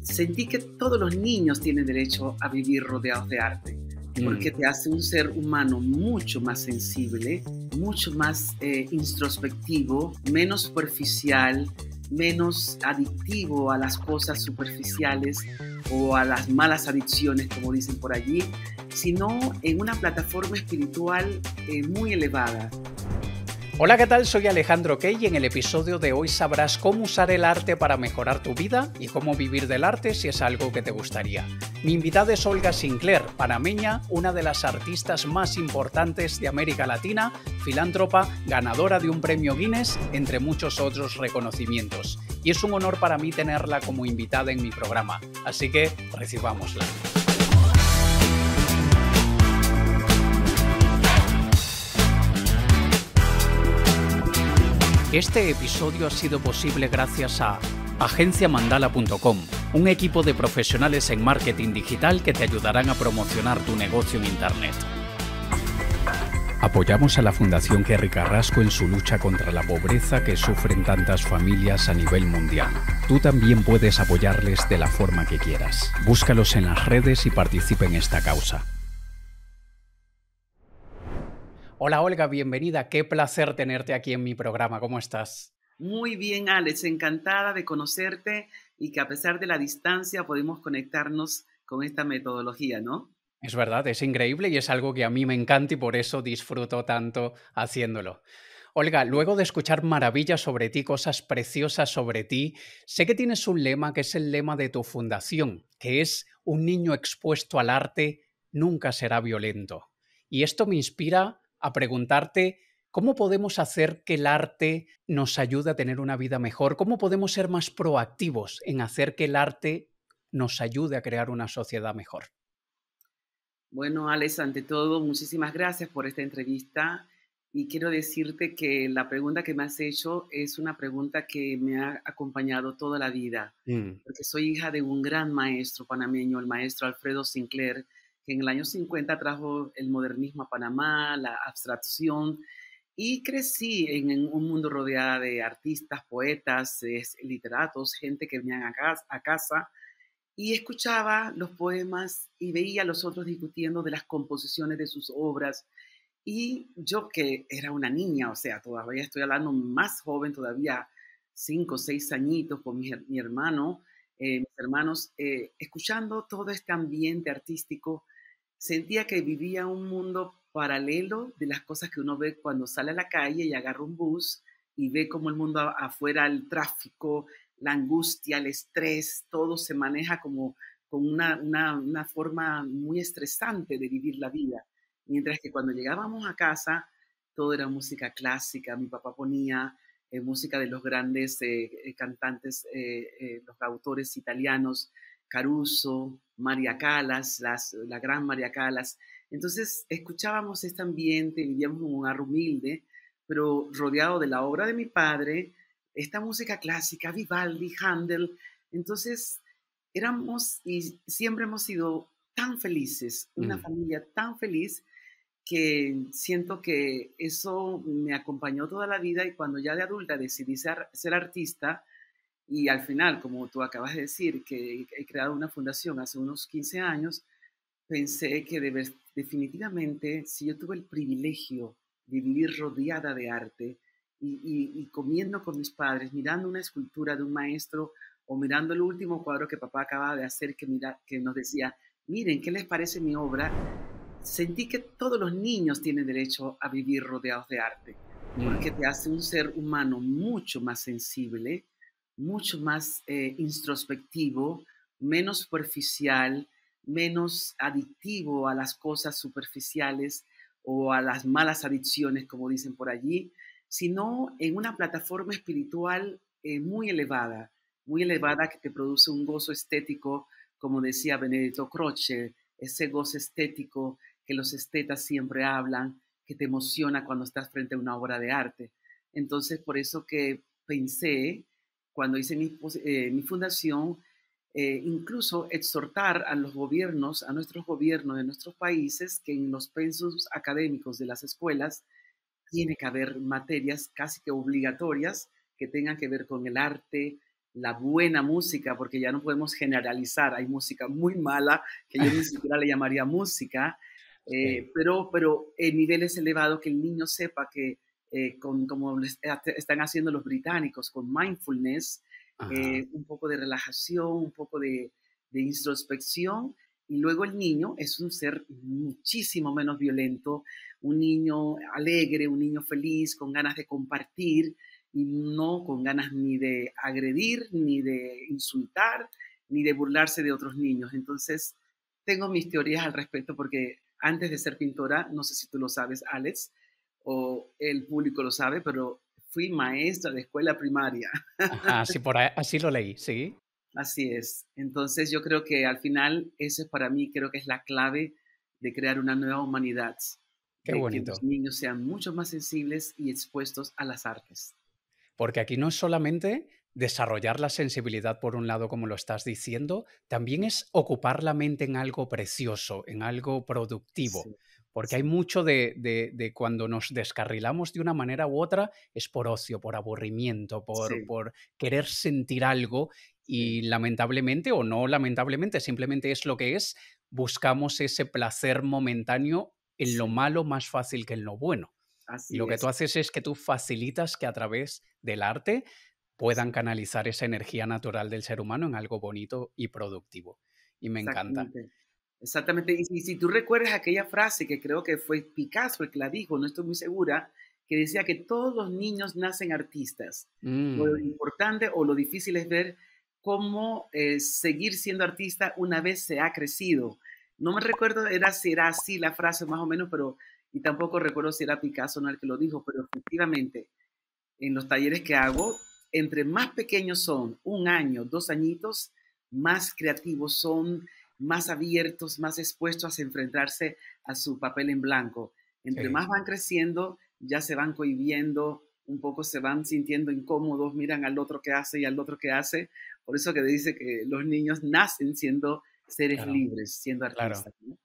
sentí que todos los niños tienen derecho a vivir rodeados de arte, porque Mm, te hace un ser humano mucho más sensible, mucho más introspectivo, menos superficial, menos adictivo a las cosas superficiales o a las malas adicciones, como dicen por allí, sino en una plataforma espiritual muy elevada. Hola, ¿qué tal? Soy Alejandro Key y en el episodio de hoy sabrás cómo usar el arte para mejorar tu vida y cómo vivir del arte si es algo que te gustaría. Mi invitada es Olga Sinclair, panameña, una de las artistas más importantes de América Latina, filántropa, ganadora de un premio Guinness, entre muchos otros reconocimientos. Y es un honor para mí tenerla como invitada en mi programa, así que recibámosla. Este episodio ha sido posible gracias a agenciamandala.com, un equipo de profesionales en marketing digital que te ayudarán a promocionar tu negocio en Internet. Apoyamos a la Fundación Kerry Carrasco en su lucha contra la pobreza que sufren tantas familias a nivel mundial. Tú también puedes apoyarles de la forma que quieras. Búscalos en las redes y participa en esta causa. Hola Olga, bienvenida. Qué placer tenerte aquí en mi programa. ¿Cómo estás? Muy bien, Alex, encantada de conocerte y que a pesar de la distancia podemos conectarnos con esta metodología, ¿no? Es verdad, es increíble y es algo que a mí me encanta y por eso disfruto tanto haciéndolo. Olga, luego de escuchar maravillas sobre ti, cosas preciosas sobre ti, sé que tienes un lema que es el lema de tu fundación, que es un niño expuesto al arte nunca será violento. Y esto me inspira a preguntarte cómo podemos hacer que el arte nos ayude a tener una vida mejor, cómo podemos ser más proactivos en hacer que el arte nos ayude a crear una sociedad mejor. Bueno, Alex, ante todo, muchísimas gracias por esta entrevista y quiero decirte que la pregunta que me has hecho es una pregunta que me ha acompañado toda la vida, Mm. porque soy hija de un gran maestro panameño, el maestro Alfredo Sinclair, que en el año 50 trajo el modernismo a Panamá, la abstracción, y crecí en un mundo rodeada de artistas, poetas, literatos, gente que venían a casa y escuchaba los poemas y veía a los otros discutiendo de las composiciones de sus obras. Y yo que era una niña, o sea, todavía estoy hablando más joven, todavía 5 o 6 añitos con mi hermano, mis hermanos, escuchando todo este ambiente artístico, sentía que vivía un mundo paralelo de las cosas que uno ve cuando sale a la calle y agarra un bus y ve como el mundo afuera, el tráfico, la angustia, el estrés, todo se maneja como con una forma muy estresante de vivir la vida. Mientras que cuando llegábamos a casa, todo era música clásica. Mi papá ponía música de los grandes cantantes, los autores italianos, Caruso, María Callas, la gran María Callas. Entonces escuchábamos este ambiente, vivíamos en un hogar humilde, pero rodeado de la obra de mi padre, esta música clásica, Vivaldi, Handel. Entonces éramos y siempre hemos sido tan felices, una Mm. familia tan feliz que siento que eso me acompañó toda la vida y cuando ya de adulta decidí ser artista y al final, como tú acabas de decir, que he creado una fundación hace unos 15 años, pensé que definitivamente si yo tuve el privilegio de vivir rodeada de arte y comiendo con mis padres, mirando una escultura de un maestro o mirando el último cuadro que papá acaba de hacer que nos decía, miren, ¿qué les parece mi obra? Sentí que todos los niños tienen derecho a vivir rodeados de arte, porque Mm. te hace un ser humano mucho más sensible, mucho más introspectivo, menos superficial, menos adictivo a las cosas superficiales o a las malas adicciones, como dicen por allí, sino en una plataforma espiritual muy elevada que te produce un gozo estético, como decía Benedetto Croce, ese gozo estético que los estetas siempre hablan, que te emociona cuando estás frente a una obra de arte. Entonces, por eso que pensé, cuando hice mi fundación, incluso exhortar a los gobiernos, a nuestros gobiernos de nuestros países, que en los pensos académicos de las escuelas tiene que haber materias casi que obligatorias que tengan que ver con el arte, la buena música, porque ya no podemos generalizar, hay música muy mala que yo ni siquiera le llamaría música, Sí. pero en niveles elevados que el niño sepa que como están haciendo los británicos con mindfulness, Ajá. un poco de relajación, un poco de introspección, y luego el niño es un ser muchísimo menos violento, un niño alegre, un niño feliz, con ganas de compartir y no con ganas ni de agredir, ni de insultar, ni de burlarse de otros niños. Entonces, tengo mis teorías al respecto porque antes de ser pintora, no sé si tú lo sabes, Alex, o el público lo sabe, pero fui maestra de escuela primaria. Ajá, sí, por ahí así lo leí, sí. Así es. Entonces yo creo que al final eso es para mí, creo que es la clave de crear una nueva humanidad, Qué de que los bonito. niños sean mucho más sensibles y expuestos a las artes. Porque aquí no es solamente desarrollar la sensibilidad por un lado, como lo estás diciendo, también es ocupar la mente en algo precioso, en algo productivo. Sí, Porque hay sí, mucho de cuando nos descarrilamos de una manera u otra, es por ocio, por aburrimiento, sí, por querer sentir algo sí, y lamentablemente o no lamentablemente, simplemente es lo que es, buscamos ese placer momentáneo en lo sí, malo más fácil que en lo bueno. Y así lo que tú es. haces es que tú facilitas que a través del arte puedan Sí, canalizar esa energía natural del ser humano en algo bonito y productivo. Y me encanta. exactamente. Exactamente. Y si tú recuerdas aquella frase que creo que fue Picasso el que la dijo, no estoy muy segura, que decía que todos los niños nacen artistas. Lo Mm, importante o lo difícil es ver cómo seguir siendo artista una vez se ha crecido. No me recuerdo si era así la frase más o menos, pero y tampoco recuerdo si era Picasso no el que lo dijo, pero efectivamente en los talleres que hago, entre más pequeños son, 1 año, 2 añitos, más creativos son, más abiertos, más expuestos a enfrentarse a su papel en blanco. Entre sí, más van creciendo, ya se van cohibiendo, un poco se van sintiendo incómodos, miran al otro que hace y al otro que hace. Por eso que dice que los niños nacen siendo seres claro, libres, siendo claro. artistas, ¿no?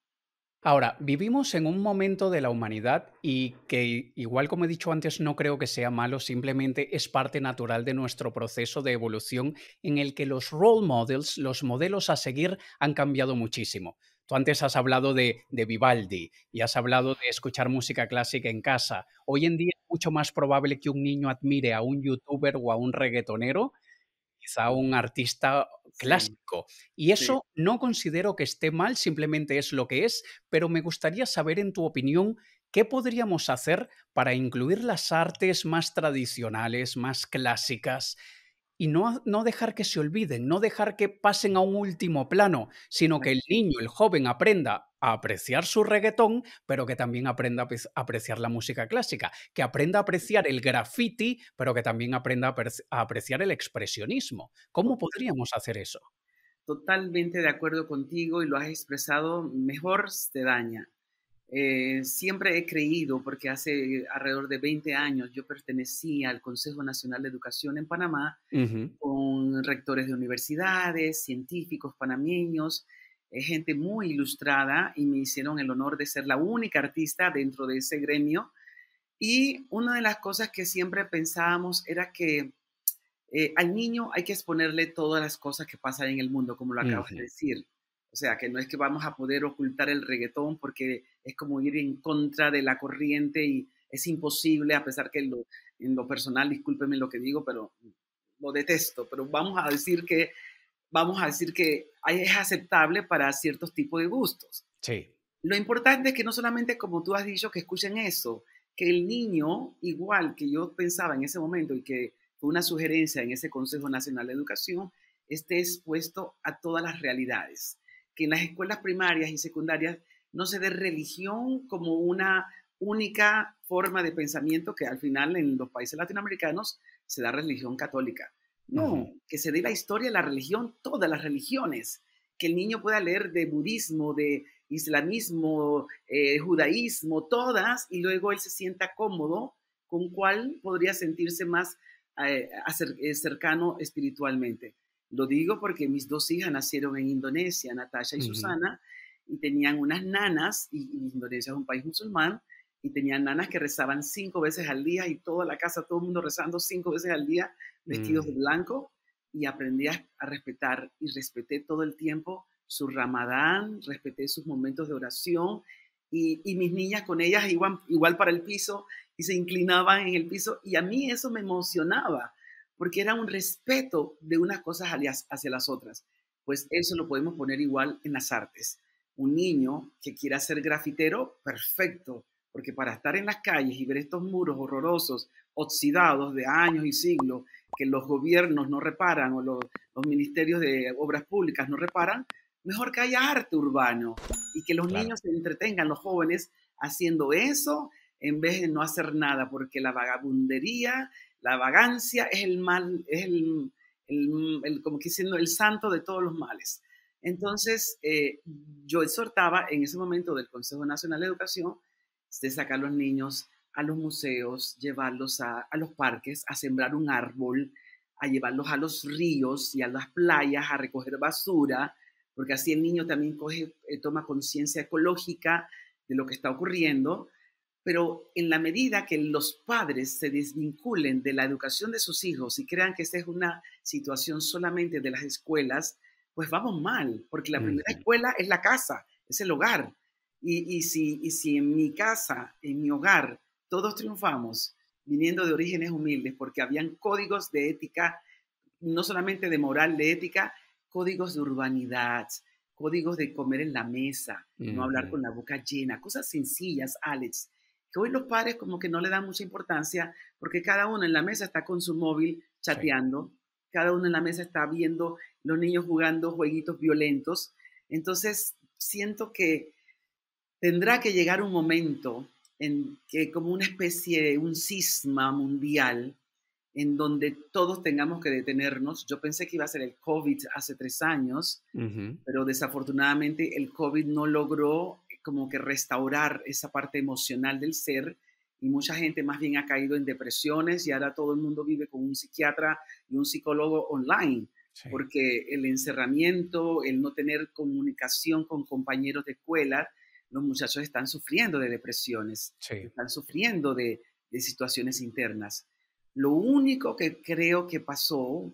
Ahora, vivimos en un momento de la humanidad y que, igual como he dicho antes, no creo que sea malo, simplemente es parte natural de nuestro proceso de evolución en el que los role models, los modelos a seguir, han cambiado muchísimo. Tú antes has hablado de Vivaldi y has hablado de escuchar música clásica en casa. Hoy en día es mucho más probable que un niño admire a un youtuber o a un reggaetonero, quizá un artista Sí, clásico. Y sí. eso no considero que esté mal, simplemente es lo que es, pero me gustaría saber, en tu opinión, ¿qué podríamos hacer para incluir las artes más tradicionales, más clásicas, y no dejar que se olviden, no dejar que pasen a un último plano, sino que el niño, el joven aprenda a apreciar su reguetón, pero que también aprenda a apreciar la música clásica, que aprenda a apreciar el graffiti, pero que también aprenda a apreciar el expresionismo? ¿Cómo podríamos hacer eso? Totalmente de acuerdo contigo y lo has expresado mejor te daña. Siempre he creído, porque hace alrededor de 20 años yo pertenecía al Consejo Nacional de Educación en Panamá, Ujú, con rectores de universidades, científicos panameños, gente muy ilustrada, y me hicieron el honor de ser la única artista dentro de ese gremio. Y una de las cosas que siempre pensábamos era que al niño hay que exponerle todas las cosas que pasan en el mundo, como lo acabas de ujú, decir. O sea, que no es que vamos a poder ocultar el reggaetón porque es como ir en contra de la corriente y es imposible, a pesar que en lo personal, discúlpeme lo que digo, pero lo detesto, pero vamos a decir que es aceptable para ciertos tipos de gustos. sí, Lo importante es que no solamente, como tú has dicho, que escuchen eso, que el niño, igual que yo pensaba en ese momento y que fue una sugerencia en ese Consejo Nacional de Educación, esté expuesto a todas las realidades. Que en las escuelas primarias y secundarias no se dé religión como una única forma de pensamiento, que al final en los países latinoamericanos se da religión católica. ujú, No, que se dé la historia de la religión, todas las religiones, que el niño pueda leer de budismo, de islamismo, judaísmo, todas, y luego él se sienta cómodo con cuál podría sentirse más cercano espiritualmente. Lo digo porque mis 2 hijas nacieron en Indonesia, Natasha y ujú, Susana, y tenían unas nanas, y Indonesia es un país musulmán, y tenían nanas que rezaban 5 veces al día y toda la casa, todo el mundo rezando 5 veces al día, vestidos de mm, blanco. y aprendí a respetar y respeté todo el tiempo su Ramadán, respeté sus momentos de oración y mis niñas con ellas iban igual para el piso y se inclinaban en el piso y a mí eso me emocionaba porque era un respeto de unas cosas hacia las otras. Pues eso lo podemos poner igual en las artes. Un niño que quiera ser grafitero, perfecto, porque para estar en las calles y ver estos muros horrorosos, oxidados de años y siglos, que los gobiernos no reparan o los ministerios de obras públicas no reparan, mejor que haya arte urbano y que los Claro. niños se entretengan, los jóvenes, haciendo eso en vez de no hacer nada, porque la vagabundería, la vagancia es el mal, es como que diciendo, el santo de todos los males. Entonces, yo exhortaba en ese momento del Consejo Nacional de Educación de sacar a los niños a los museos, llevarlos a los parques, a sembrar un árbol, a llevarlos a los ríos y a las playas a recoger basura, porque así el niño también toma conciencia ecológica de lo que está ocurriendo, pero en la medida que los padres se desvinculen de la educación de sus hijos y crean que esta es una situación solamente de las escuelas, pues vamos mal, porque la primera Ujú. escuela es la casa, es el hogar. Y si en mi casa, en mi hogar, todos triunfamos viniendo de orígenes humildes, porque habían códigos de ética, no solamente de moral, de ética, códigos de urbanidad, códigos de comer en la mesa, no hablar Ujú. con la boca llena, cosas sencillas, Alex, que hoy los padres como que no le dan mucha importancia porque cada uno en la mesa está con su móvil Sí. chateando, cada uno en la mesa está viendo los niños jugando jueguitos violentos. Entonces, siento que tendrá que llegar un momento en que como una especie, un cisma mundial, en donde todos tengamos que detenernos. Yo pensé que iba a ser el COVID hace 3 años, Ujú. pero desafortunadamente el COVID no logró como que restaurar esa parte emocional del ser y mucha gente más bien ha caído en depresiones y ahora todo el mundo vive con un psiquiatra y un psicólogo online, Sí. porque el encerramiento, el no tener comunicación con compañeros de escuela, los muchachos están sufriendo de depresiones, Sí. están sufriendo de situaciones internas. Lo único que creo que pasó,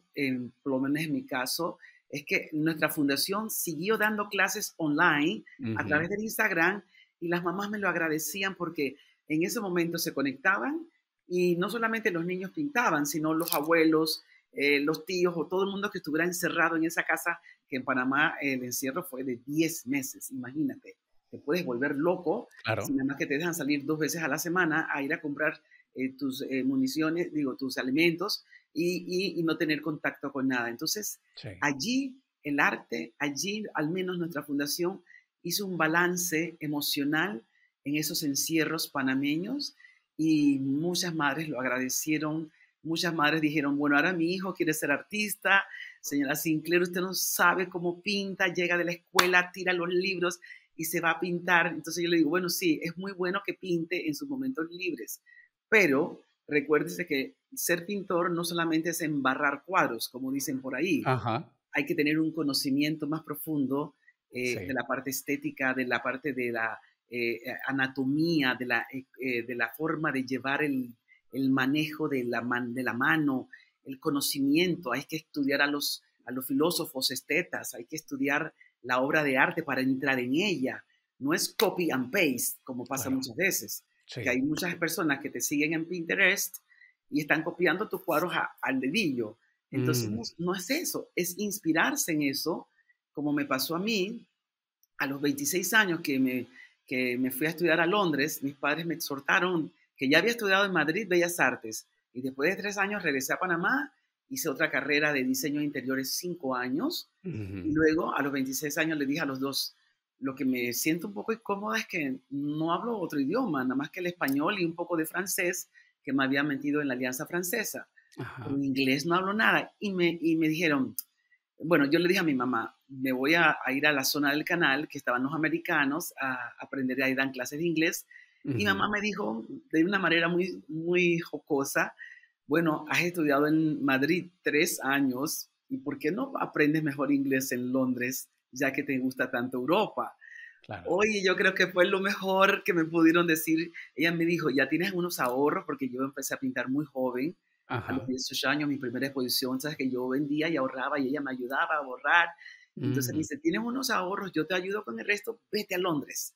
por lo menos en mi caso, es que nuestra fundación siguió dando clases online a Ujú. través del Instagram y las mamás me lo agradecían porque en ese momento se conectaban y no solamente los niños pintaban, sino los abuelos, los tíos o todo el mundo que estuviera encerrado en esa casa, que en Panamá el encierro fue de 10 meses, imagínate. Te puedes volver loco si Claro. nada más que te dejan salir 2 veces a la semana a ir a comprar tus municiones, digo, tus alimentos y no tener contacto con nada. Entonces, Sí. allí el arte, allí al menos nuestra fundación hizo un balance emocional en esos encierros panameños y muchas madres lo agradecieron, muchas madres dijeron, bueno, ahora mi hijo quiere ser artista, señora Sinclair, usted no sabe cómo pinta, llega de la escuela, tira los libros y se va a pintar. Entonces yo le digo, bueno, sí, es muy bueno que pinte en sus momentos libres, pero recuérdese que ser pintor no solamente es embarrar cuadros, como dicen por ahí, Ajá. hay que tener un conocimiento más profundo de Sí. la parte estética, de la parte de la anatomía, de la forma de llevar el manejo de la mano, el conocimiento. Hay que estudiar a los filósofos estetas, hay que estudiar la obra de arte para entrar en ella. No es copy and paste, como pasa Claro. muchas veces, que Sí. hay muchas personas que te siguen en Pinterest y están copiando tus cuadros al dedillo. Entonces, Mm. no es eso, es inspirarse en eso, como me pasó a mí a los 26 años que me fui a estudiar a Londres. Mis padres me exhortaron que ya había estudiado en Madrid Bellas Artes y después de 3 años regresé a Panamá, hice otra carrera de diseño de interiores 5 años y Ujú. luego a los 26 años le dije a los dos, lo que me siento un poco incómoda es que no hablo otro idioma, nada más que el español y un poco de francés que me había metido en la Alianza Francesa, pero Ajá. en inglés no hablo nada. Y me dijeron, bueno, yo le dije a mi mamá, me voy a ir a la zona del canal, que estaban los americanos, a aprender, ahí dan clases de inglés. Y Ujú. mamá me dijo de una manera muy, muy jocosa, bueno, has estudiado en Madrid 3 años, ¿y por qué no aprendes mejor inglés en Londres, ya que te gusta tanto Europa? Claro. Oye, yo creo que fue lo mejor que me pudieron decir. Ella me dijo, ya tienes unos ahorros, porque yo empecé a pintar muy joven. a los Ajá. 18 años, mi primera exposición, sabes que yo vendía y ahorraba y ella me ayudaba a ahorrar. Entonces me Mm, dice, tienes unos ahorros, yo te ayudo con el resto, vete a Londres.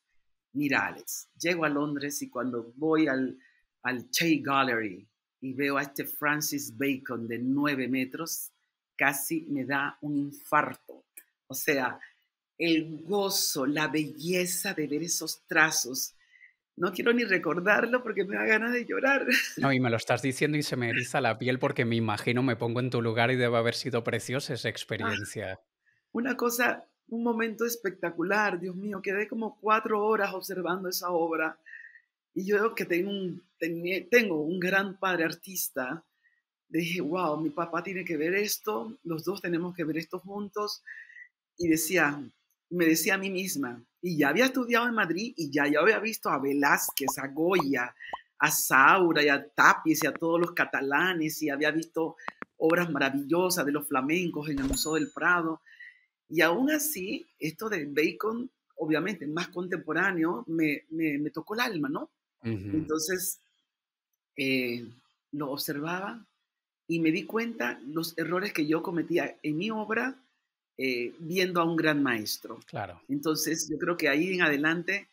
Mira, Alex, llego a Londres y cuando voy al Tate Gallery y veo a este Francis Bacon de 9 metros, casi me da un infarto. O sea, el gozo, la belleza de ver esos trazos. No quiero ni recordarlo porque me da ganas de llorar. no, y me lo estás diciendo y se me eriza la piel porque me imagino, me pongo en tu lugar y debe haber sido preciosa esa experiencia. Una cosa, un momento espectacular, Dios mío, quedé como 4 horas observando esa obra y yo que tengo un gran padre artista, dije, wow, mi papá tiene que ver esto, los dos tenemos que ver esto juntos y me decía a mí misma, y ya había estudiado en Madrid y ya yo había visto a Velázquez, a Goya, a Saura y a Tapies y a todos los catalanes y había visto obras maravillosas de los flamencos en el Museo del Prado. Y aún así, esto de Bacon, obviamente más contemporáneo, me tocó el alma, ¿no? Ujú, Entonces, eh, lo observaba y me di cuenta los errores que yo cometía en mi obra viendo a un gran maestro. claro. Entonces, yo creo que ahí en adelante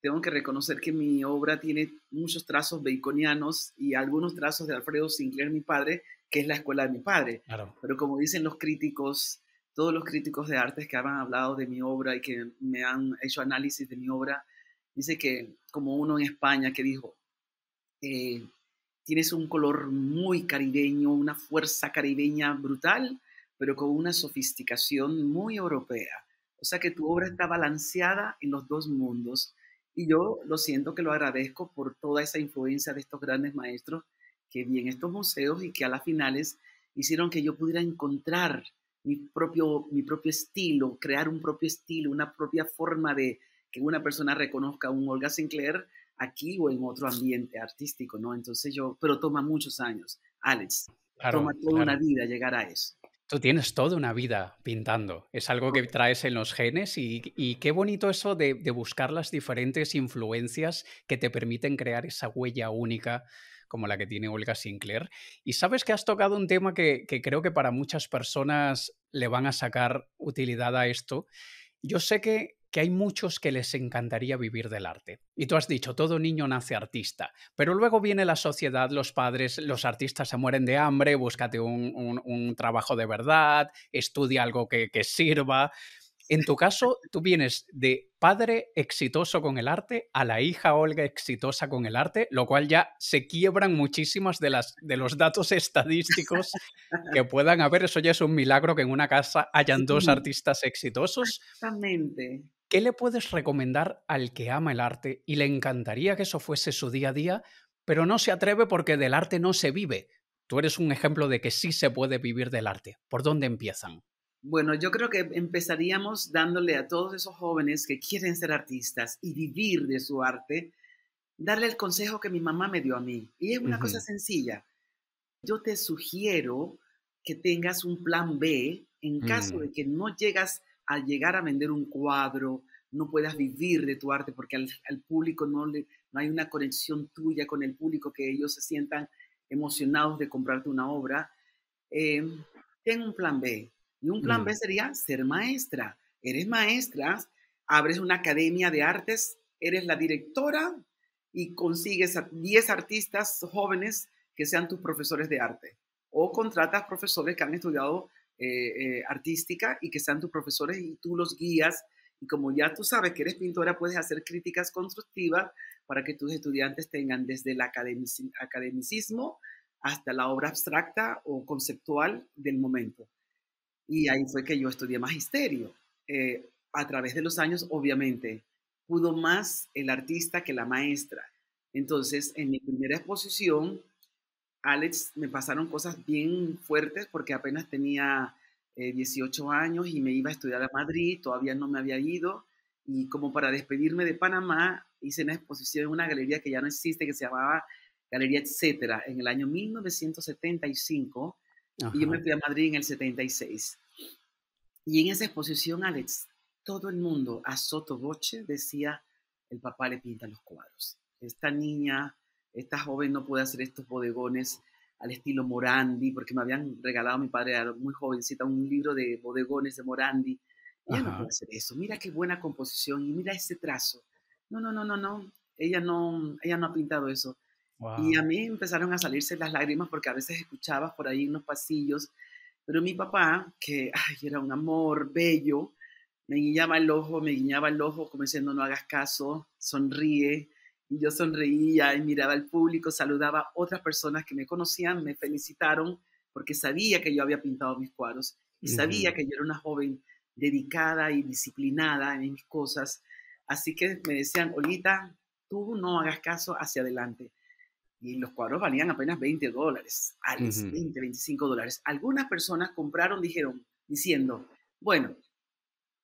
tengo que reconocer que mi obra tiene muchos trazos baconianos y algunos trazos de Alfredo Sinclair, mi padre, que es la escuela de mi padre. Claro. Pero como dicen los críticos, todos los críticos de artes que han hablado de mi obra y que me han hecho análisis de mi obra, dice que como uno en España que dijo, eh, tienes un color muy caribeño, una fuerza caribeña brutal, pero con una sofisticación muy europea. O sea que tu obra está balanceada en los dos mundos. Y yo lo siento que lo agradezco por toda esa influencia de estos grandes maestros que vi en estos museos y que a las finales hicieron que yo pudiera encontrar mi propio estilo, crear un propio estilo, una propia forma de que una persona reconozca a un Olga Sinclair aquí o en otro ambiente artístico, ¿no? Entonces pero toma muchos años, Alex, toma Claro, toda una claro. vida llegar a eso. Tú tienes toda una vida pintando. Es algo que traes en los genes y qué bonito eso de buscar las diferentes influencias que te permiten crear esa huella única como la que tiene Olga Sinclair. Y sabes que has tocado un tema que creo que para muchas personas le van a sacar utilidad a esto. Yo sé que hay muchos que les encantaría vivir del arte. Y tú has dicho, todo niño nace artista, pero luego viene la sociedad, los padres, los artistas se mueren de hambre, búscate un trabajo de verdad, estudia algo que sirva. En tu caso, tú vienes de padre exitoso con el arte a la hija Olga exitosa con el arte, lo cual ya se quiebran muchísimas de los datos estadísticos que puedan haber. Eso ya es un milagro que en una casa hayan dos Sí, artistas exitosos. exactamente. ¿Qué le puedes recomendar al que ama el arte y le encantaría que eso fuese su día a día, pero no se atreve porque del arte no se vive? Tú eres un ejemplo de que sí se puede vivir del arte. ¿Por dónde empiezan? Bueno, yo creo que empezaríamos dándole a todos esos jóvenes que quieren ser artistas y vivir de su arte, darle el consejo que mi mamá me dio a mí. Y es una cosa Ujú, sencilla. Yo te sugiero que tengas un plan B en caso mm, de que no llegar a vender un cuadro, no puedas vivir de tu arte porque al público no hay una conexión tuya con el público que ellos se sientan emocionados de comprarte una obra. eh, Ten un plan B. Y un plan B mm, sería ser maestra. Eres maestra, abres una academia de artes, eres la directora y consigues a 10 artistas jóvenes que sean tus profesores de arte. O contratas profesores que han estudiado artística y que sean tus profesores y tú los guías. Y como ya tú sabes que eres pintora, puedes hacer críticas constructivas para que tus estudiantes tengan desde el academicismo hasta la obra abstracta o conceptual del momento. Y ahí fue que yo estudié magisterio. A través de los años, obviamente, pudo más el artista que la maestra. Entonces, en mi primera exposición, Alex, me pasaron cosas bien fuertes porque apenas tenía 18 años y me iba a estudiar a Madrid, todavía no me había ido. Y como para despedirme de Panamá, hice una exposición en una galería que ya no existe, que se llamaba Galería Etcétera, en el año 1975, y yo me ajá. fui a Madrid en el 76. Y en esa exposición, Alex, todo el mundo a sotto voce decía, el papá le pinta los cuadros. Esta niña, esta joven no puede hacer estos bodegones. al estilo Morandi, porque me habían regalado a mi padre, era muy jovencita, un libro de bodegones de Morandi. Ella no puede Ajá. hacer eso. Mira qué buena composición y mira ese trazo. No, no, no, no, no. Ella no ha pintado eso. Y a Wow. mí empezaron a salirse las lágrimas porque a veces escuchaba por ahí en los pasillos, pero mi papá, que ay, era un amor bello, me guiñaba el ojo como diciendo no hagas caso, sonríe. Y yo sonreía y miraba al público, saludaba a otras personas que me conocían, me felicitaron porque sabía que yo había pintado mis cuadros y sabía Ujú. que yo era una joven dedicada y disciplinada en mis cosas. Así que me decían, Olita, tú no hagas caso, hacia adelante. Y los cuadros valían apenas $20, Alex, Ujú. 20, $25. Algunas personas compraron, dijeron, diciendo, bueno,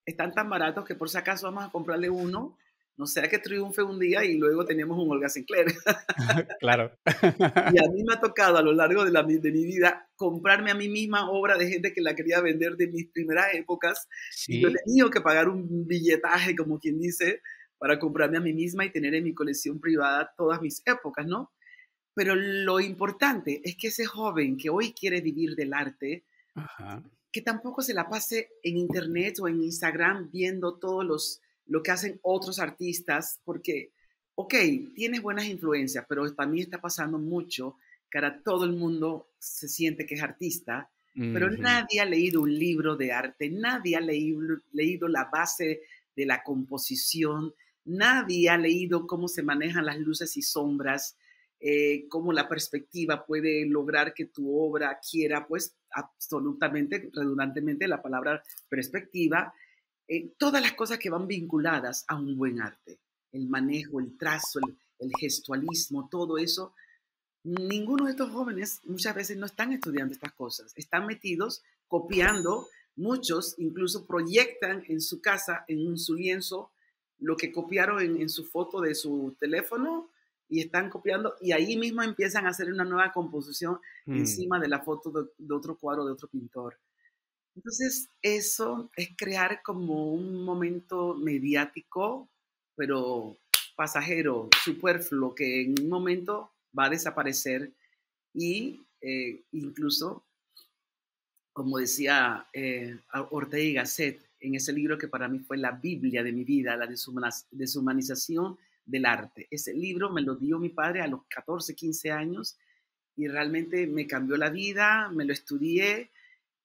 están tan baratos que por si acaso vamos a comprarle uno, no sea que triunfe un día y luego tenemos un Olga Sinclair. Claro. Y a mí me ha tocado a lo largo de mi vida comprarme a mí misma obra de gente que la quería vender de mis primeras épocas y yo he Sí. tenido que pagar un billetaje, como quien dice, para comprarme a mí misma y tener en mi colección privada todas mis épocas, ¿no? Pero lo importante es que ese joven que hoy quiere vivir del arte, Ajá. que tampoco se la pase en internet o en Instagram viendo lo que hacen otros artistas, porque, ok, tienes buenas influencias, pero también está pasando mucho que ahora todo el mundo se siente que es artista, pero Ujú. nadie ha leído un libro de arte, nadie ha leído la base de la composición, nadie ha leído cómo se manejan las luces y sombras, cómo la perspectiva puede lograr que tu obra quiera, pues, absolutamente, redundantemente, la palabra perspectiva, todas las cosas que van vinculadas a un buen arte, el manejo, el trazo, el gestualismo, todo eso. Ninguno de estos jóvenes muchas veces no están estudiando estas cosas, están metidos copiando, muchos incluso proyectan en su casa, en su lienzo, lo que copiaron en su foto de su teléfono y están copiando y ahí mismo empiezan a hacer una nueva composición Mm. encima de la foto de otro cuadro de otro pintor. Entonces, eso es crear como un momento mediático, pero pasajero, superfluo, que en un momento va a desaparecer y incluso, como decía Ortega y Gasset en ese libro que para mí fue la Biblia de mi vida, la deshumanización del arte. Ese libro me lo dio mi padre a los 14, 15 años y realmente me cambió la vida, me lo estudié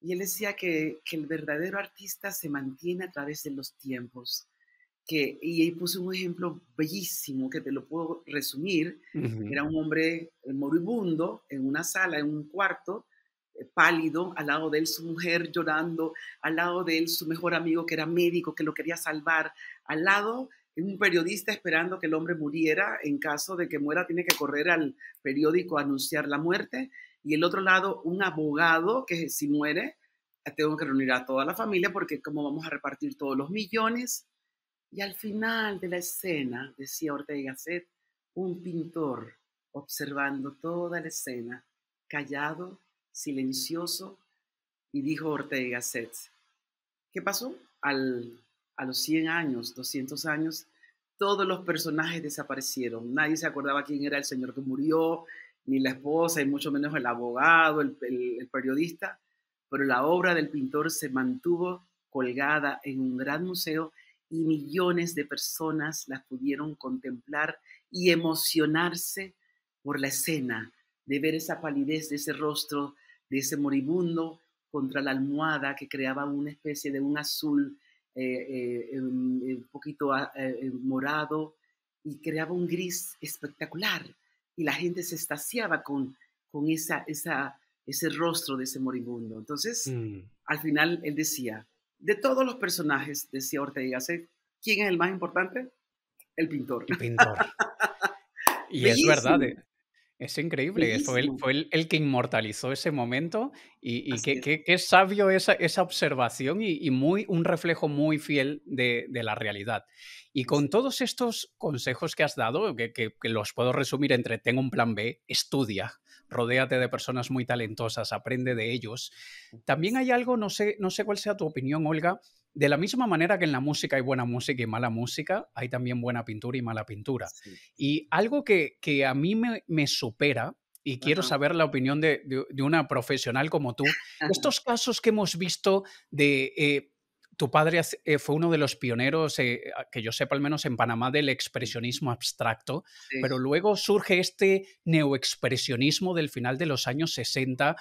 y él decía que el verdadero artista se mantiene a través de los tiempos. Y ahí puse un ejemplo bellísimo que te lo puedo resumir. Ujú. Era un hombre moribundo en una sala, en un cuarto, pálido, al lado de él su mujer llorando, al lado de él su mejor amigo que era médico, que lo quería salvar, al lado un periodista esperando que el hombre muriera, en caso de que muera tiene que correr al periódico a anunciar la muerte, y el otro lado un abogado que si muere, tengo que reunir a toda la familia porque cómo vamos a repartir todos los millones. Y al final de la escena, decía Ortega y Gasset, un pintor observando toda la escena, callado, silencioso, y dijo Ortega y Gasset, ¿qué pasó? A los 100 años, 200 años, todos los personajes desaparecieron. Nadie se acordaba quién era el señor que murió, ni la esposa, y mucho menos el abogado, el periodista, pero la obra del pintor se mantuvo colgada en un gran museo y millones de personas la pudieron contemplar y emocionarse por la escena, de ver esa palidez de ese rostro, de ese moribundo, contra la almohada que creaba una especie de un azul un poquito morado y creaba un gris espectacular y la gente se extasiaba con ese rostro de ese moribundo. Entonces, Mm. al final él decía, de todos los personajes, decía Ortega y Gasset, ¿quién es el más importante? El pintor. El pintor. Y es verdad, Bellísimo, es increíble. bellísimo. Fue el que inmortalizó ese momento y Así es. qué sabio esa observación y muy, un reflejo muy fiel de la realidad. Y con Así todos estos consejos que has dado, que los puedo resumir entre ten un plan B, estudia, rodéate de personas muy talentosas, aprende de ellos. También es. hay algo, no sé cuál sea tu opinión, Olga, de la misma manera que en la música hay buena música y mala música, hay también buena pintura y mala pintura. Sí, sí, Y algo que a mí me supera y quiero Ajá, saber la opinión de una profesional como tú. Estos casos que hemos visto de tu padre fue uno de los pioneros, que yo sepa al menos en Panamá, del expresionismo abstracto, sí, pero luego surge este neoexpresionismo del final de los años 60,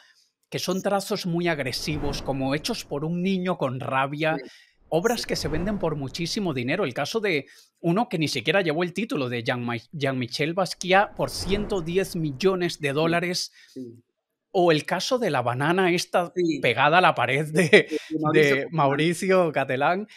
que son sí, trazos muy agresivos, como hechos por un niño con rabia, sí, sí, obras que se venden por muchísimo dinero. El caso de uno que ni siquiera llevó el título, de Jean-Michel Basquiat, por 110 millones de sí, dólares, sí, o el caso de la banana esta sí, pegada a la pared de, de Mauricio de Catalán. Mauricio Catalán.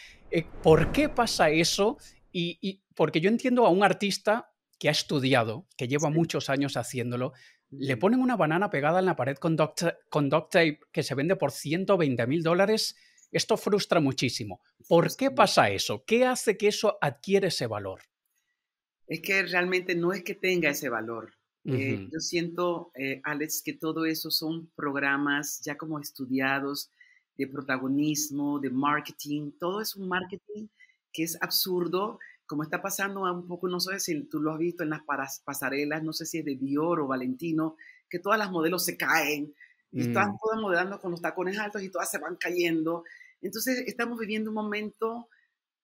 ¿Por qué pasa eso? Y porque yo entiendo a un artista que ha estudiado, que lleva Sí, muchos años haciéndolo, le ujú, ponen una banana pegada en la pared con duct tape que se vende por 120.000 dólares. Esto frustra muchísimo. ¿Por qué frustrante. pasa eso? ¿Qué hace que eso adquiere ese valor? Es que realmente no es que tenga ese valor. Ujú, Yo siento, Alex, que todo eso son programas ya como estudiados de protagonismo, de marketing. Todo es un marketing que es absurdo, como está pasando un poco, no sé si tú lo has visto en las pasarelas, no sé si es de Dior o Valentino, que todas las modelos se caen y están mm, todas modelando con los tacones altos y todas se van cayendo. Entonces estamos viviendo un momento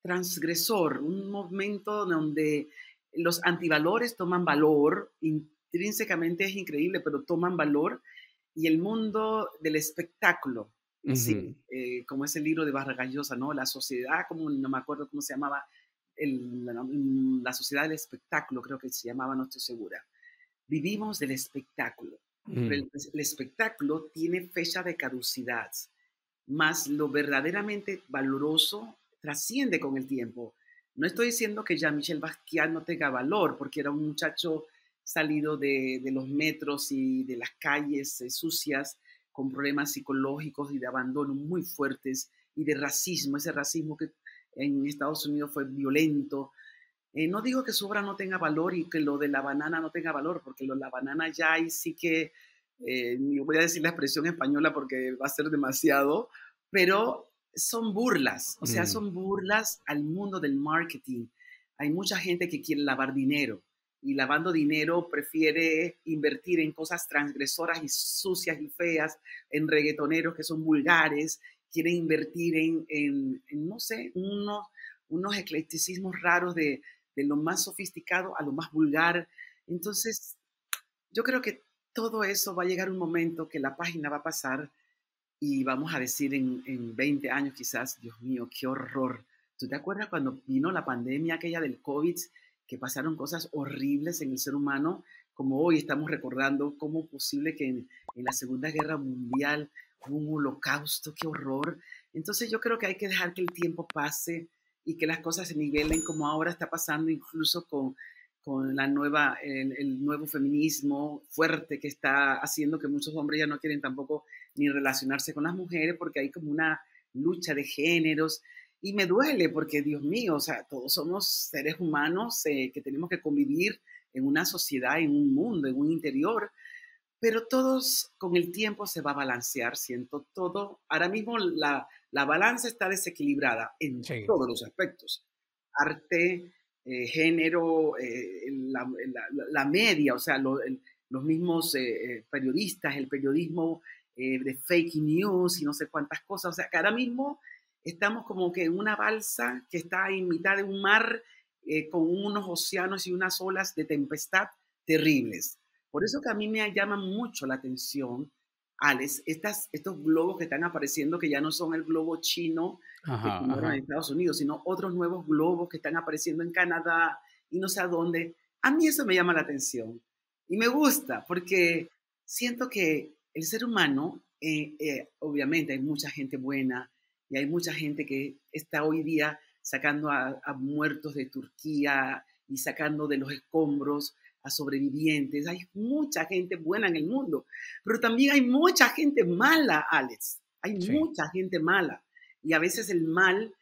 transgresor, un momento donde los antivalores toman valor, intrínsecamente es increíble, pero toman valor, y el mundo del espectáculo, sí, ujú, como es el libro de Vargas Llosa, ¿no? La sociedad, como no me acuerdo cómo se llamaba, la sociedad del espectáculo, creo que se llamaba, no estoy segura. Vivimos del espectáculo, pero mm, el espectáculo tiene fecha de caducidad, más lo verdaderamente valoroso trasciende con el tiempo. No estoy diciendo que Jean-Michel Basquiat no tenga valor, porque era un muchacho salido de los metros y de las calles sucias, con problemas psicológicos y de abandono muy fuertes y de racismo, ese racismo que en Estados Unidos fue violento. No digo que su obra no tenga valor y que lo de la banana no tenga valor, porque lo de la banana ya ahí sí que, voy a decir la expresión española porque va a ser demasiado, pero son burlas, o sea, mm. son burlas al mundo del marketing. Hay mucha gente que quiere lavar dinero y lavando dinero prefiere invertir en cosas transgresoras y sucias y feas, en reggaetoneros que son vulgares, quieren invertir en no sé, unos eclecticismos raros de lo más sofisticado a lo más vulgar. Entonces, yo creo que todo eso va a llegar un momento que la página va a pasar y vamos a decir en 20 años quizás, Dios mío, qué horror. ¿Tú te acuerdas cuando vino la pandemia aquella del COVID, que pasaron cosas horribles en el ser humano? Como hoy estamos recordando cómo posible que en la Segunda Guerra Mundial hubo un holocausto, qué horror. Entonces yo creo que hay que dejar que el tiempo pase y que las cosas se nivelen como ahora está pasando incluso con la el nuevo feminismo fuerte que está haciendo que muchos hombres ya no quieren tampoco ni relacionarse con las mujeres porque hay como una lucha de géneros y me duele porque, Dios mío, o sea, todos somos seres humanos que tenemos que convivir en una sociedad, en un mundo, en un interior, pero todos con el tiempo se va a balancear, siento todo. Ahora mismo la balanza está desequilibrada en Sí. todos los aspectos. Arte, género, la media, o sea, los mismos periodistas, el periodismo de fake news y no sé cuántas cosas. O sea, que ahora mismo estamos como que en una balsa que está en mitad de un mar con unos océanos y unas olas de tempestad terribles. Por eso que a mí me llama mucho la atención, Alex, estos globos que están apareciendo, que ya no son el globo chino que Ajá, primero en ajá. Estados Unidos, sino otros nuevos globos que están apareciendo en Canadá y no sé a dónde. A mí eso me llama la atención y me gusta porque siento que el ser humano, obviamente hay mucha gente buena y hay mucha gente que está hoy día sacando a muertos de Turquía y sacando de los escombros a sobrevivientes. Hay mucha gente buena en el mundo, pero también hay mucha gente mala, Alex. Hay Sí. mucha gente mala. Y a veces el mal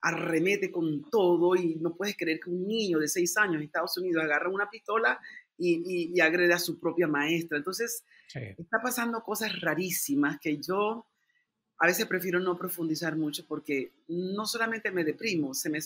arremete con todo y no puedes creer que un niño de 6 años en Estados Unidos agarra una pistola y agrede a su propia maestra. Entonces, Sí. está pasando cosas rarísimas que yo a veces prefiero no profundizar mucho porque no solamente me deprimo, se me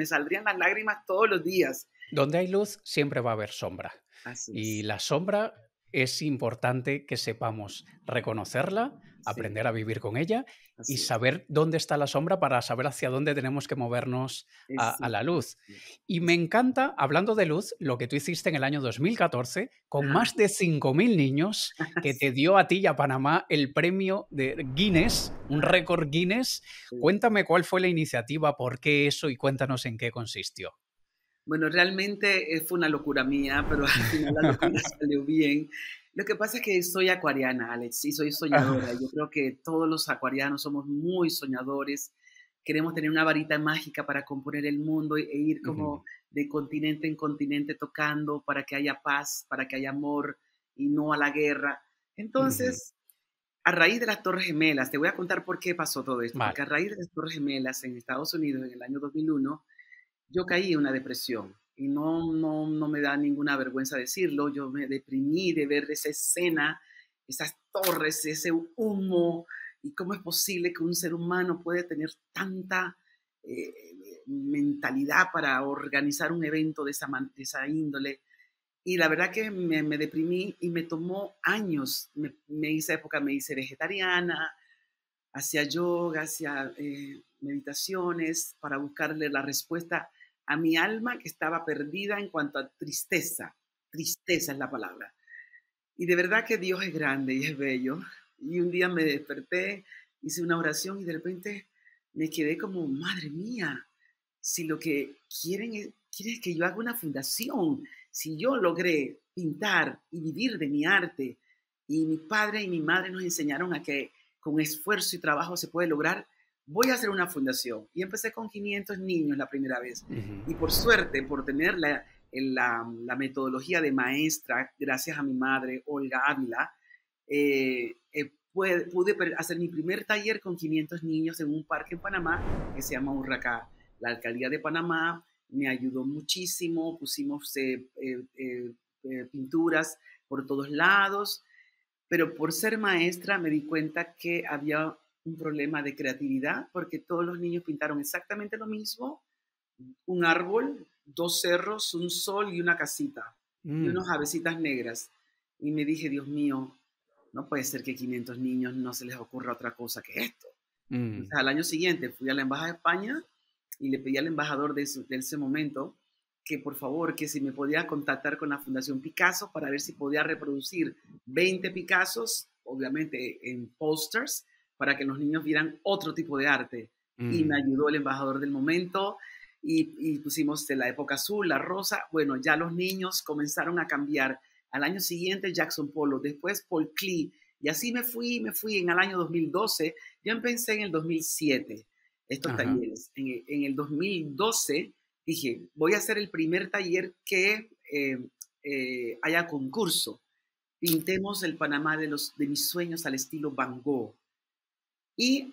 saldrían las lágrimas todos los días. Donde hay luz siempre va a haber sombra. Así Y es. la sombra es importante que sepamos reconocerla, Sí, aprender a vivir con ella y así es. saber dónde está la sombra para saber hacia dónde tenemos que movernos a la luz. Exactamente. Y me Así. encanta, hablando de luz, lo que tú hiciste en el año 2014 con Ajá. más de 5.000 niños que te dio a ti y a Panamá el premio de Guinness, un Ajá, récord Guinness. sí. Cuéntame cuál fue la iniciativa, por qué eso y cuéntanos en qué consistió. Bueno, realmente fue una locura mía, pero al final la locura salió bien. Lo que pasa es que soy acuariana, Alex, y soy soñadora. Yo creo que todos los acuarianos somos muy soñadores. Queremos tener una varita mágica para componer el mundo e ir Ujú, como de continente en continente tocando para que haya paz, para que haya amor y no a la guerra. ujú. Entonces, a raíz de las Torres Gemelas, te voy a contar por qué pasó todo esto, porque Vale. a raíz de las Torres Gemelas en Estados Unidos en el año 2001, yo caí en una depresión y no me da ninguna vergüenza decirlo. Yo me deprimí de ver esa escena, esas torres, ese humo, y cómo es posible que un ser humano puede tener tanta mentalidad para organizar un evento de esa índole. Y la verdad que me deprimí y me tomó años. Esa época me hice vegetariana, hacía yoga, hacía meditaciones para buscarle la respuesta a mi alma que estaba perdida en cuanto a tristeza. Tristeza es la palabra. Y de verdad que Dios es grande y es bello. Y un día me desperté, hice una oración y de repente me quedé como, madre mía, si lo que quieren es que yo haga una fundación, si yo logré pintar y vivir de mi arte, y mi padre y mi madre nos enseñaron a que con esfuerzo y trabajo se puede lograr, voy a hacer una fundación. Y empecé con 500 niños la primera vez. Ujú. Y por suerte, por tener la metodología de maestra, gracias a mi madre, Olga Ávila, pude hacer mi primer taller con 500 niños en un parque en Panamá que se llama Urracá. La alcaldía de Panamá me ayudó muchísimo, pusimos pinturas por todos lados, pero por ser maestra me di cuenta que había un problema de creatividad porque todos los niños pintaron exactamente lo mismo, un árbol, dos cerros, un sol y una casita y Mm, unas avecitas negras. Y me dije, Dios mío, no puede ser que 500 niños no se les ocurra otra cosa que esto. Entonces, mm. al año siguiente fui a la Embajada de España y le pedí al embajador de ese momento que por favor, que si me podía contactar con la Fundación Picasso para ver si podía reproducir 20 Picassos, obviamente en posters, para que los niños vieran otro tipo de arte. Y me Mm, ayudó el embajador del momento y pusimos de la época azul, la rosa. Bueno, ya los niños comenzaron a cambiar. Al año siguiente Jackson Pollock, después Paul Klee. Y así me fui en el año 2012. Yo empecé en el 2007 estos ajá. talleres. En el 2012 dije, voy a hacer el primer taller que haya concurso. Pintemos el Panamá de mis sueños al estilo Van Gogh. Y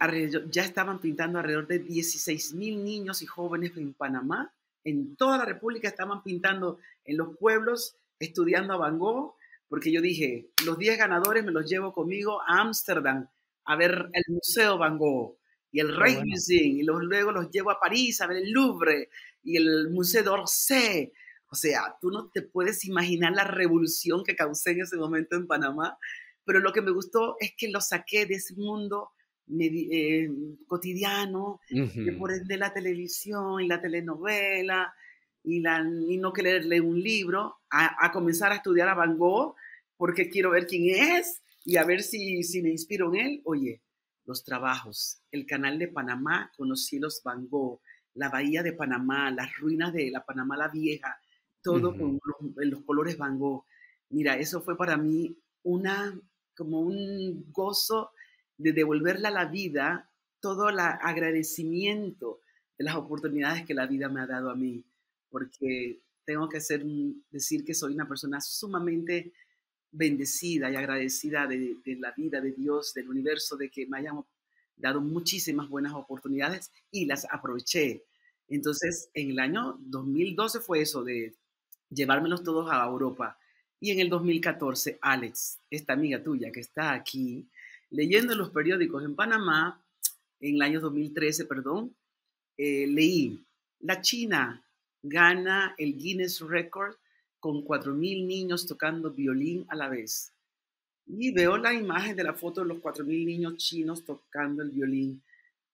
ya estaban pintando alrededor de 16,000 niños y jóvenes en Panamá. En toda la República estaban pintando en los pueblos, estudiando a Van Gogh, porque yo dije, los 10 ganadores me los llevo conmigo a Ámsterdam a ver el Museo Van Gogh y el Qué bueno. Rijksmuseum, y luego los llevo a París a ver el Louvre y el Museo d'Orsay. O sea, tú no te puedes imaginar la revolución que causé en ese momento en Panamá, pero lo que me gustó es que lo saqué de ese mundo cotidiano, Ujú. de la televisión y la telenovela y no querer leer un libro, a comenzar a estudiar a Van Gogh porque quiero ver quién es y a ver si me inspiro en él. Oye, los trabajos, el canal de Panamá con los cielos Van Gogh, la bahía de Panamá, las ruinas de la Panamá la Vieja, todo Ujú, con los colores Van Gogh. Mira, eso fue para mí como un gozo de devolverle a la vida todo el agradecimiento de las oportunidades que la vida me ha dado a mí, porque tengo que decir que soy una persona sumamente bendecida y agradecida de la vida, de Dios, del universo, de que me hayan dado muchísimas buenas oportunidades y las aproveché. Entonces, en el año 2012 fue eso de llevármelos todos a Europa. Y en el 2014, Alex, esta amiga tuya que está aquí, leyendo los periódicos en Panamá, en el año 2013, perdón, leí, la China gana el Guinness Record con 4,000 niños tocando violín a la vez. Y veo la imagen de la foto de los 4.000 niños chinos tocando el violín.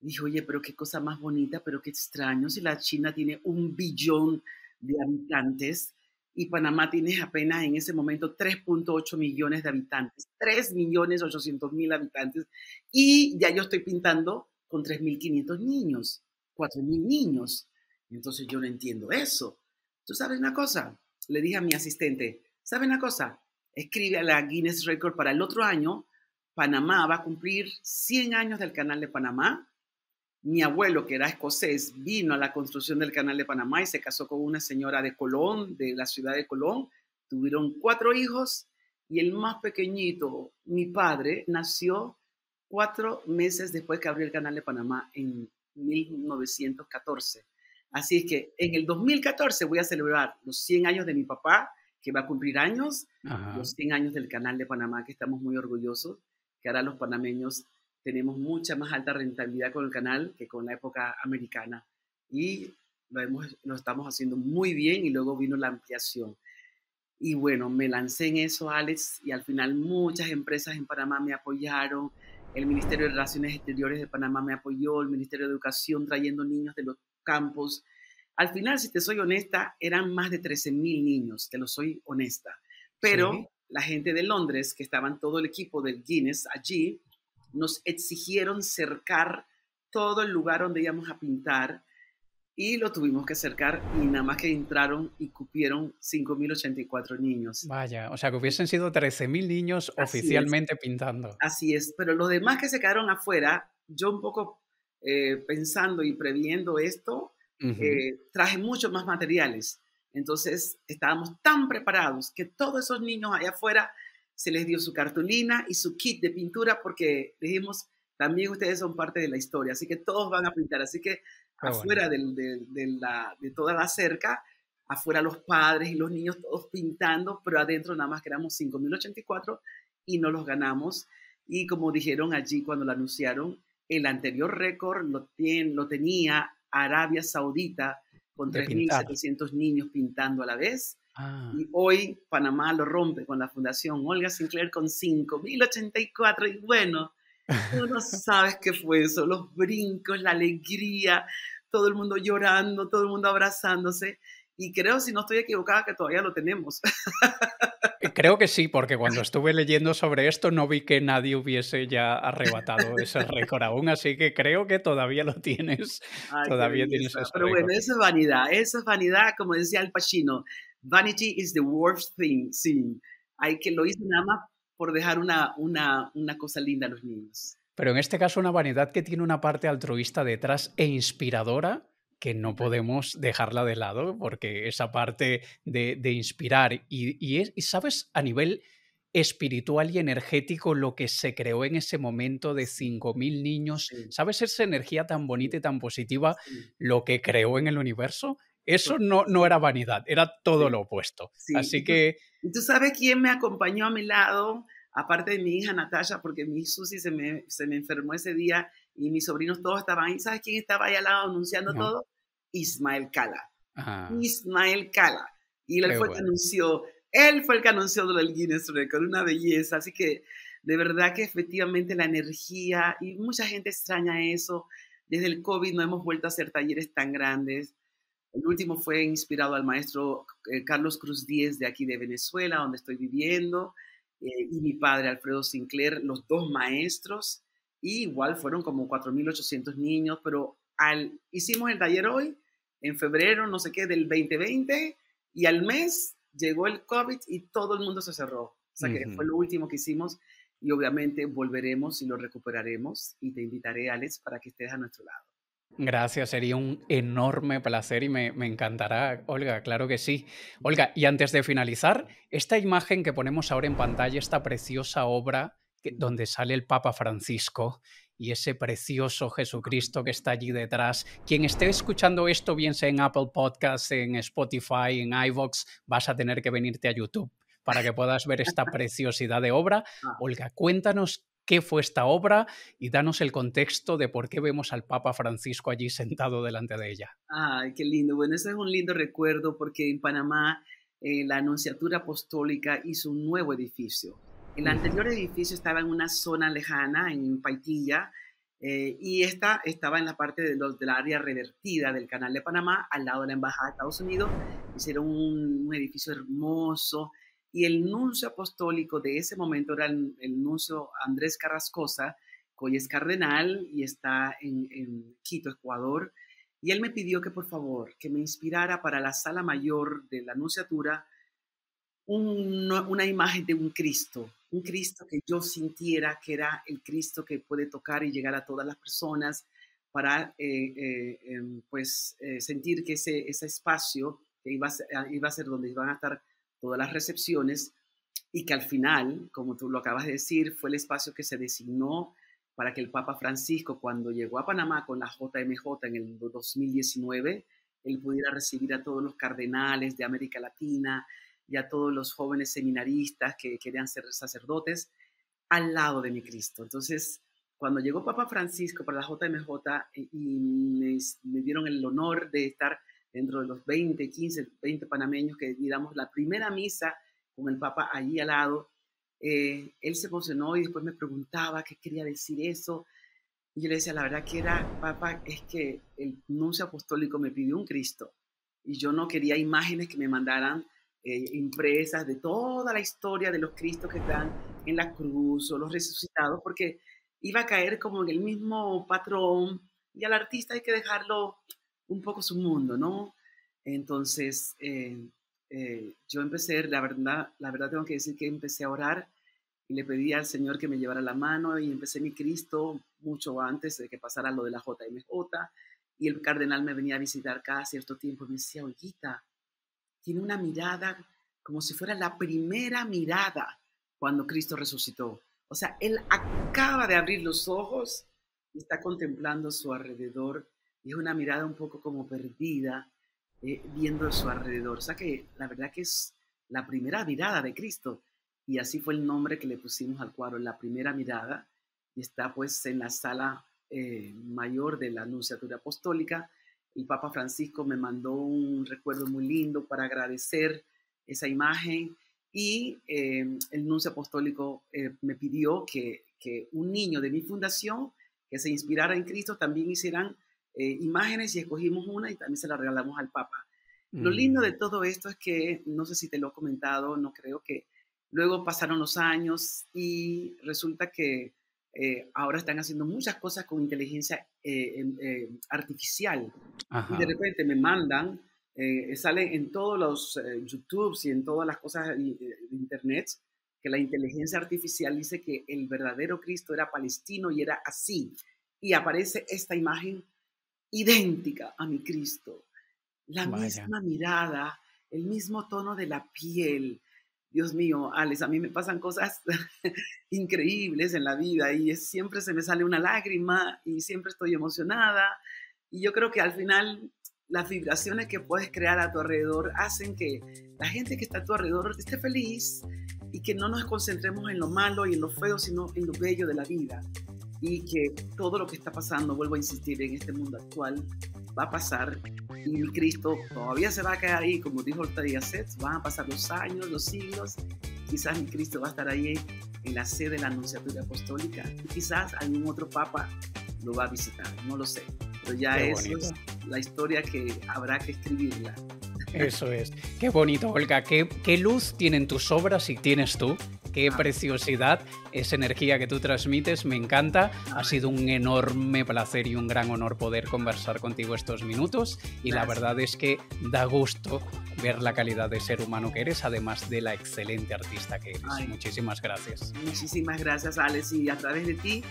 Dije, oye, pero qué cosa más bonita, pero qué extraño si la China tiene 1 billón de habitantes y Panamá tiene apenas en ese momento 3.8 millones de habitantes, 3.800.000 habitantes, y ya yo estoy pintando con 3.500 niños, 4.000 niños. Entonces yo no entiendo eso. ¿Tú sabes una cosa? Le dije a mi asistente, ¿sabe una cosa? Escribe a la Guinness Record para el otro año. Panamá va a cumplir 100 años del Canal de Panamá. Mi abuelo, que era escocés, vino a la construcción del Canal de Panamá y se casó con una señora de Colón, de la ciudad de Colón. Tuvieron 4 hijos y el más pequeñito, mi padre, nació 4 meses después que abrió el Canal de Panamá en 1914. Así es que en el 2014 voy a celebrar los 100 años de mi papá, que va a cumplir años, Ajá. los 100 años del Canal de Panamá, que estamos muy orgullosos, que ahora los panameños tenemos mucha más alta rentabilidad con el canal que con la época americana. Y lo estamos haciendo muy bien y luego vino la ampliación. Y bueno, me lancé en eso, Alex, y al final muchas empresas en Panamá me apoyaron. El Ministerio de Relaciones Exteriores de Panamá me apoyó, el Ministerio de Educación trayendo niños de los campos. Al final, si te soy honesta, eran más de 13.000 niños, te lo soy honesta. Sí. Pero la gente de Londres, que estaban todo el equipo del Guinness allí, nos exigieron cercar todo el lugar donde íbamos a pintar y lo tuvimos que cercar y nada más que entraron y cupieron 5.084 niños. Vaya, o sea, que hubiesen sido 13.000 niños Así es, oficialmente pintando. así es. Pero los demás que se quedaron afuera, yo un poco pensando y previendo esto, Ujú. traje muchos más materiales. Entonces estábamos tan preparados que todos esos niños allá afuera se les dio su cartulina y su kit de pintura porque dijimos, también ustedes son parte de la historia, así que todos van a pintar. Así que Qué bueno. afuera de toda la cerca, afuera los padres y los niños todos pintando, pero adentro nada más que éramos 5.084 y no los ganamos. Y como dijeron allí cuando lo anunciaron, el anterior récord lo tenía Arabia Saudita con De pintar. 3.700 niños pintando a la vez. Ah. Y hoy Panamá lo rompe con la Fundación Olga Sinclair con 5.084. Y bueno, tú no sabes qué fue eso, los brincos, la alegría, todo el mundo llorando, todo el mundo abrazándose. Y creo, si no estoy equivocada, que todavía lo tenemos. Creo que sí, porque cuando estuve leyendo sobre esto no vi que nadie hubiese ya arrebatado ese récord aún, así que creo que todavía lo tienes, Ay, qué todavía tienes belleza. ese Pero bueno, récord. eso es vanidad, como decía Al Pacino. Vanity is the worst thing, sí. Hay que lo hice nada más por dejar una cosa linda a los niños. Pero en este caso una vanidad que tiene una parte altruista detrás e inspiradora que no podemos dejarla de lado, porque esa parte de inspirar y, ¿sabes? A nivel espiritual y energético lo que se creó en ese momento de Sí, 5.000 niños, sí, ¿sabes? Esa energía tan sí, bonita y tan positiva, sí, lo que creó en el universo, eso no sí, era vanidad, era todo sí. lo opuesto. Sí, Así que, y tú sabes quién me acompañó a mi lado, aparte de mi hija Natasha, porque mi Susi se me enfermó ese día y mis sobrinos todos estaban ahí. ¿Sabes quién estaba ahí al lado anunciando no, todo? Ismael Cala. ah, Ismael Cala. Y qué bueno. él fue el que anunció lo del Guinness Record, una belleza. Así que de verdad que efectivamente la energía, y mucha gente extraña eso. Desde el COVID no hemos vuelto a hacer talleres tan grandes. El último fue inspirado al maestro Carlos Cruz Díez de aquí de Venezuela, donde estoy viviendo, y mi padre Alfredo Sinclair, los dos maestros, y igual fueron como 4.800 niños, pero hicimos el taller hoy, en febrero, no sé qué, del 2020, y al mes llegó el COVID y todo el mundo se cerró. O sea que fue Ujú. lo último que hicimos y obviamente volveremos y lo recuperaremos y te invitaré, Alex, para que estés a nuestro lado. Gracias, sería un enorme placer y me encantará, Olga, claro que sí. Olga, y antes de finalizar, esta imagen que ponemos ahora en pantalla, esta preciosa obra donde sale el Papa Francisco y ese precioso Jesucristo que está allí detrás, quien esté escuchando esto, bien sea en Apple Podcasts, en Spotify, en iVoox, vas a tener que venirte a YouTube para que puedas ver esta preciosidad de obra. Ah, Olga, cuéntanos qué fue esta obra y danos el contexto de por qué vemos al Papa Francisco allí sentado delante de ella. ay, qué lindo. Bueno, ese es un lindo recuerdo porque en Panamá la Anunciatura Apostólica hizo un nuevo edificio. El Ujú. anterior edificio estaba en una zona lejana, en Paitilla, y esta estaba en la parte del área revertida del Canal de Panamá, al lado de la Embajada de Estados Unidos. Hicieron un edificio hermoso, y el nuncio apostólico de ese momento era el nuncio Andrés Carrascosa, que hoy es cardenal y está en Quito, Ecuador. Y él me pidió que por favor, que me inspirara para la sala mayor de la nunciatura una imagen de un Cristo que yo sintiera que era el Cristo que puede tocar y llegar a todas las personas para sentir que ese espacio que iba a ser donde iban a estar todas las recepciones, y que al final, como tú lo acabas de decir, fue el espacio que se designó para que el Papa Francisco, cuando llegó a Panamá con la JMJ en el 2019, él pudiera recibir a todos los cardenales de América Latina y a todos los jóvenes seminaristas que querían ser sacerdotes al lado de mi Cristo. Entonces, cuando llegó Papa Francisco para la JMJ me dieron el honor de estar dentro de los 20, 15, 20 panameños que diéramos la primera misa con el Papa allí al lado, él se emocionó y después me preguntaba qué quería decir eso. Y yo le decía, la verdad que era, Papa, es que el nuncio apostólico me pidió un Cristo y yo no quería imágenes que me mandaran impresas de toda la historia de los Cristos que están en la cruz o los resucitados, porque iba a caer como en el mismo patrón y al artista hay que dejarlo un poco su mundo, ¿no? Entonces, yo empecé, la verdad tengo que decir que empecé a orar y le pedí al Señor que me llevara la mano y empecé mi Cristo mucho antes de que pasara lo de la JMJ, y el cardenal me venía a visitar cada cierto tiempo y me decía, Olguita, tiene una mirada como si fuera la primera mirada cuando Cristo resucitó. O sea, él acaba de abrir los ojos y está contemplando su alrededor, y es una mirada un poco como perdida, viendo a su alrededor. O sea que la verdad que es la primera mirada de Cristo, y así fue el nombre que le pusimos al cuadro, la primera mirada, y está pues en la sala mayor de la Nunciatura Apostólica. El Papa Francisco me mandó un recuerdo muy lindo para agradecer esa imagen, y el nuncio apostólico me pidió que un niño de mi fundación que se inspirara en Cristo también hicieran imágenes, y escogimos una y también se la regalamos al Papa. Lo lindo de Mm. todo esto es que, no sé si te lo he comentado, no creo, que luego pasaron los años y resulta que ahora están haciendo muchas cosas con inteligencia artificial, y de Ajá. repente me mandan, sale en todos los YouTubes y en todas las cosas de Internet, que la inteligencia artificial dice que el verdadero Cristo era palestino y era así. Y aparece esta imagen idéntica a mi Cristo, la Vaya. misma mirada, el mismo tono de la piel. Dios mío, Alex, a mí me pasan cosas increíbles en la vida y siempre se me sale una lágrima y siempre estoy emocionada. Y yo creo que al final las vibraciones que puedes crear a tu alrededor hacen que la gente que está a tu alrededor esté feliz y que no nos concentremos en lo malo y en lo feo, sino en lo bello de la vida. Y que todo lo que está pasando, vuelvo a insistir, en este mundo actual va a pasar, y mi Cristo todavía se va a quedar ahí, como dijo Ortega Set, van a pasar los años, los siglos, quizás mi Cristo va a estar ahí en la sede de la Anunciatura Apostólica, y quizás algún otro papa lo va a visitar, no lo sé, pero ya Qué eso es bonito. la historia que habrá que escribirla. Eso es. Qué bonito, Olga. Qué luz tienen tus obras y tienes tú. Qué Ah, preciosidad, esa energía que tú transmites, me encanta. Ha ay, sido un enorme placer y un gran honor poder conversar contigo estos minutos. Y la gracias. verdad es que da gusto ver la calidad de ser humano que eres, además de la excelente artista que eres. Ay, Muchísimas gracias. muchísimas gracias, Alex, y a través de ti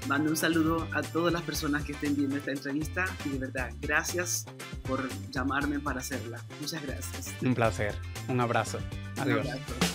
mando un saludo a todas las personas que estén viendo esta entrevista, y de verdad, gracias por llamarme para hacerla. Muchas gracias. Un placer. Un abrazo. Un Adiós. abrazo.